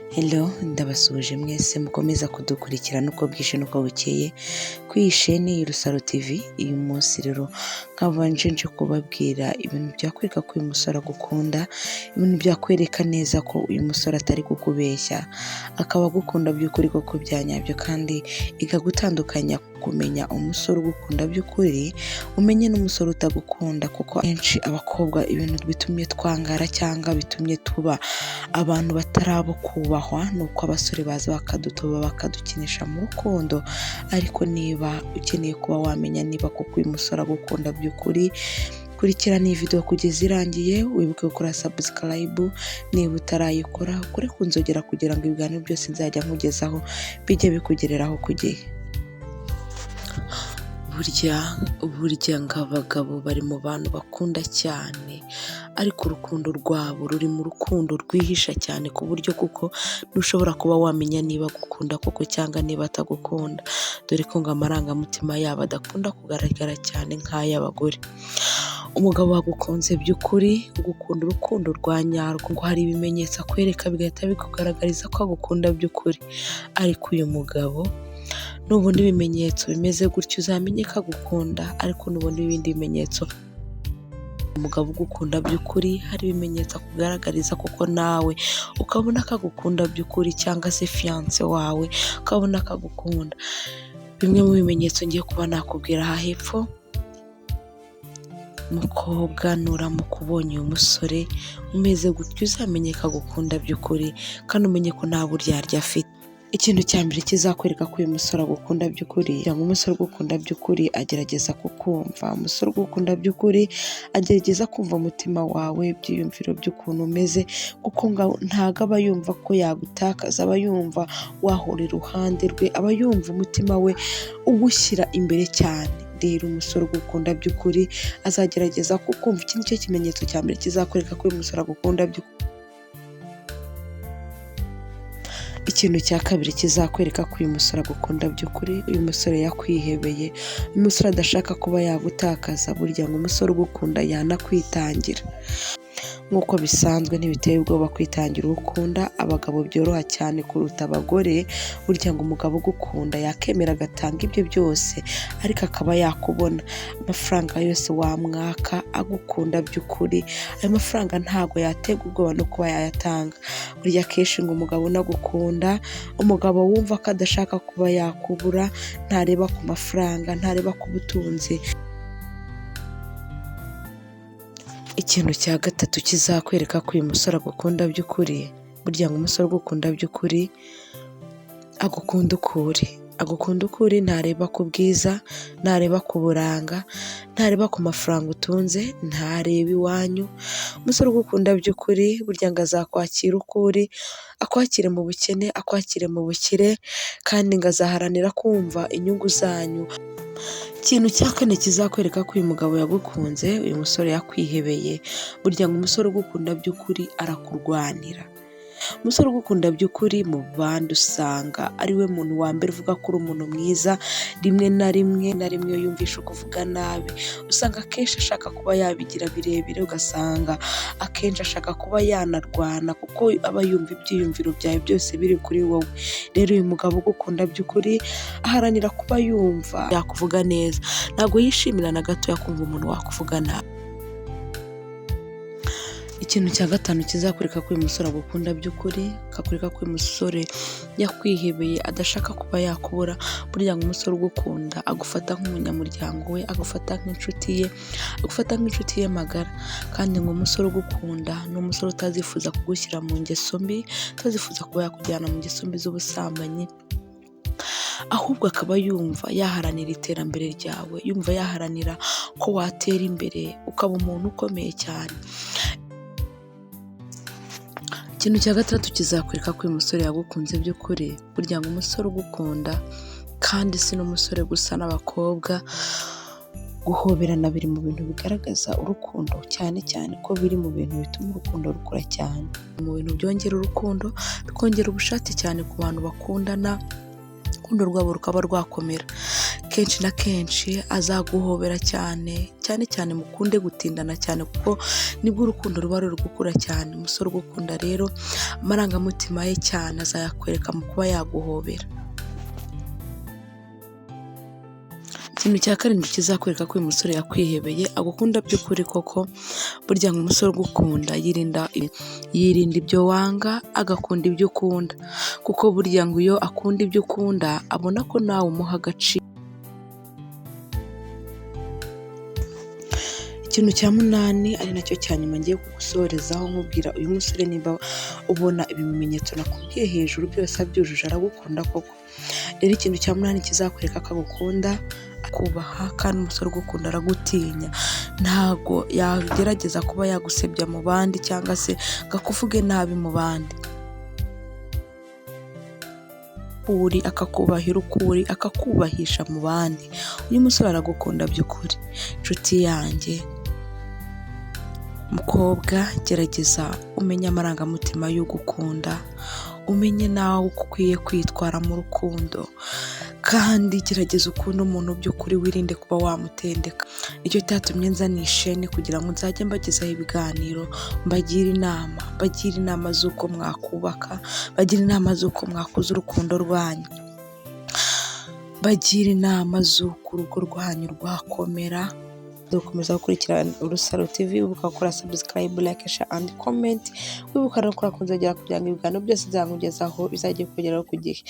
Hello, ndabasuhuje mwese mukomeza kudukurikirana uko bwije n'uko bukeye kuri iyi sheni y'Urusaro TV. Uyu munsi rero nkaba nje kubabwira ibintu byakwereka ko uyu musore agukunda, ibintu byakwereka neza ko uyu musore atari kukubeshya, akaba agukunda by'ukuri koko bya nyabyo, kandi ikagutandukanya kumenya umusore ugukunda by'ukuri umenye n'umusore utagukunda, kuko akenshi abakobwa ibintu bitumye twangara cyangwa bitumye tuba abantu batari abo kubahwa nuko abasore baza bakadutoba bakadukinisha mu rukundo. Ariko niba ukeneye kuba wamenya niba koko uyu musore agukunda by'ukuri, kurikirana iyi video kugeza irangiye, wibuke gukora subscribe niba utarayikora, ukore ku nzogera kugira ngo ibiganiro byose nzajya nkugezaho bijye bikugereraho ku gihe. Burya ng'abagabo bari mu bantu bakunda cyane, ariko urukundo rwabo ruri mu rukundo rwihisha cyane, ku buryo kuko ntushobora kuba wamenya niba agukunda koko cyangwa niba atagukunda, dore ko ngo amarangamutima yabo adakunda kugaragara cyane nk'ay'abagore. Umugabo wagukunze by'ukuri, ugukunda urukundo rwa nyarwo, ngo hari ibimenyetso akwereka bigahita bikugaragariza ko agukunda by'ukuri. Ariko uyu mugabo nubona ibimenyetso bimeze gutyo uzamenye ko agukunda, ariko nubona ibindi bimenyetso umugabo ugukunda by'ukuri, hari ibimenyetso akugaragariza kuko nawe ukabona ko agukunda by'ukuri, cyangwa se fiance wawe ukabona ko agukunda. Bimwe mu bimenyetso ngiye kuba nakubwira aha hepfo. Mukobwa nuramuka ubonye uyu musore umeze gutyo uzamenye ko agukunda by'ukuri, kandi umenye ko nta buryarya afite. Ikintu cya mbere kizakwereka ko uyu musore agukunda by'ukuri, cyangwa umusore ugukunda by'ukuri agerageza kukumva. Umusore ugukunda by'ukuri agerageza kumva umutima wawe, ibyiyumviro by'ukuntu umeze, kuko ntago aba yumva ko yagutakaza, aba yumva wahora iruhande rwe, aba yumva umutima we ugushyira imbere cyane. Rero umusore ugukunda by'ukuri azagerageza kukumva. Iki nicyo kimenyetso cya mbere kizakwereka ko uyu musore agukunda by'ukuri. Ikintu cya kabiri kizakwereka ko uyu musore agukunda by'ukuri, uyu musore yakwihebeye, uyu musore adashaka kuba yagutakaza. Burya ngo umusore ugukunda yanakwitangira. Nk'uko bisanzwe ntibiteye ubwoba kwitangira uwo ukunda, abagabo byoroha cyane kuruta abagore. Burya ngo umugabo ugukunda yakemera agatanga ibyo byose, ariko akaba yakubona. Amafaranga yose wamwaka agukunda by'ukuri, ayo mafaranga ntabwo yatega ubwoba no kuba yayatanga. Burya akenshi ngo umugabo unagukunda, umugabo wumva ko adashaka kuba yakubura, ntareba ku mafaranga, ntareba ku butunzi. Ikintu cya gatatu kizakwereka ko uyu musore agukunda by'ukuri, burya ngo umusore ugukunda by'ukuri agukunda ukuri. Agukunda ukuri, ntareba ku bwiza, ntareba ku buranga, ntareba ku mafaranga utunze, ntareba iwanyu. Umusore ugukunda by'ukuri burya ngo azakwakira uko uri, akwakire mu bukene, akwakire mu bukire, kandi ngo azaharanira kumva inyungu zanyu. Ikintu cya kane kizakwereka ko uyu mugabo yagukunze, uyu musore yakwihebeye, burya ngo umusore ugukunda by'ukuri arakurwanira. Umusore ugukunda by'ukuri mu bandi usanga ari we muntu wa mbere uvuga ko uri umuntu mwiza. Rimwe na rimwe iyo yumvisha kuvuga nabi, usanga akenshi ashaka kuba yabigira birebire, ugasanga akenshi ashaka kuba yanarwana, kuko aba yumva ibyiyumviro byawe byose biri kuri wowe. Rero uyu mugabo ugukunda by'ukuri aharanira kuba yumva yakuvuga neza, ntabwo yishimira na gato yakumva umuntu wakuvuga nabi. Ikintu cya gatanu kizakwereka ko uyu musore agukunda by'ukuri, kakwereka ko uyu musore yakwihebeye, adashaka kuba yakubura. Burya ngo umusore ugukunda agufata nk'umunyamuryango we, agufata nk'inshuti ye, agufata nk'inshuti ye magara. Kandi ngo umusore ugukunda ni umusore utazifuza kugushyira mu ngeso mbi, utazifuza kuba yakujyana mu ngeso mbi z'ubusambanyi, ahubwo akaba yumva yaharanira iterambere ryawe, yumva yaharanira ko watera imbere ukaba umuntu ukomeye cyane. Ikintu cya gatandatu kizakwereka ko uyu musore yagukunze by'ukuri, burya ngo umusore ugukunda, kandi si n'umusore gusa, n'abakobwa guhoberana biri mu bintu bigaragaza urukundo, cyane cyane ko biri mu bintu bituma urukundo rukura cyane, mu bintu byongera urukundo, bikongera ubushake cyane ku bantu bakundana, urukundo rwabo rukaba rwakomera. akenshi na kenshi azaguhobera cyane cyane mukunde gutindana cyane, kuko nibwo urukundo ruba ruri gukura cyane. Umusore ugukunda rero amarangamutima ye cyane azayakwereka mu kuba yaguhobera. Ikintu cya karindwi kizakwereka ko uyu musore yakwihebeye, agukunda by'ukuri koko. Burya ngo umusore ugukunda yirinda ibyo wanga, agakunda ibyo ukunda, kuko burya ngo iyo akunda ibyo ukunda abona ko nawe umuha agaciro. Ikintu cya munani ari nacyo cya nyuma ngiye kugusorezaho nkubwira, uyu musore niba ubona ibi bimenyetso nakubwiye hejuru byose abyujuje aragukunda koko. Rero ikintu cya munani kizakwereka ko agukunda, akubaha, kandi umusore ugukunda aragutinya. Ntago yagerageza kuba yagusebya mu bandi cyangwa se ngakuvuge nabi mu bandi. Uri akakubahira ukuri, akakubahisha mu bandi. Uyu musore aragukunda by'ukuri. Inshuti yanjye, mukobwa, gerageza umenye amarangamutima y'ugukunda, umenye nawe uko ukwiye kwitwara mu rukundo, kandi gerageza ukunda umuntu by'ukuri, wirinde kuba wamutendeka. Nicyo cyatumye nzana isheni kugira ngo nzajye mbagezaho ibiganiro, mbagire inama z'uko mwakubaka, bagire inama z'uko mwakuza urukundo rwanyu, bagire inama z'uko urugo rwanyu rwakomera. Dukomeza gukurikirana Urusaro TV, wibuka gukora subscribe, like, share and comment, wibuka no gukora kunzogera kugira ngo ibiganiro byose nzakugezaho bizajye kugeraho ku gihe.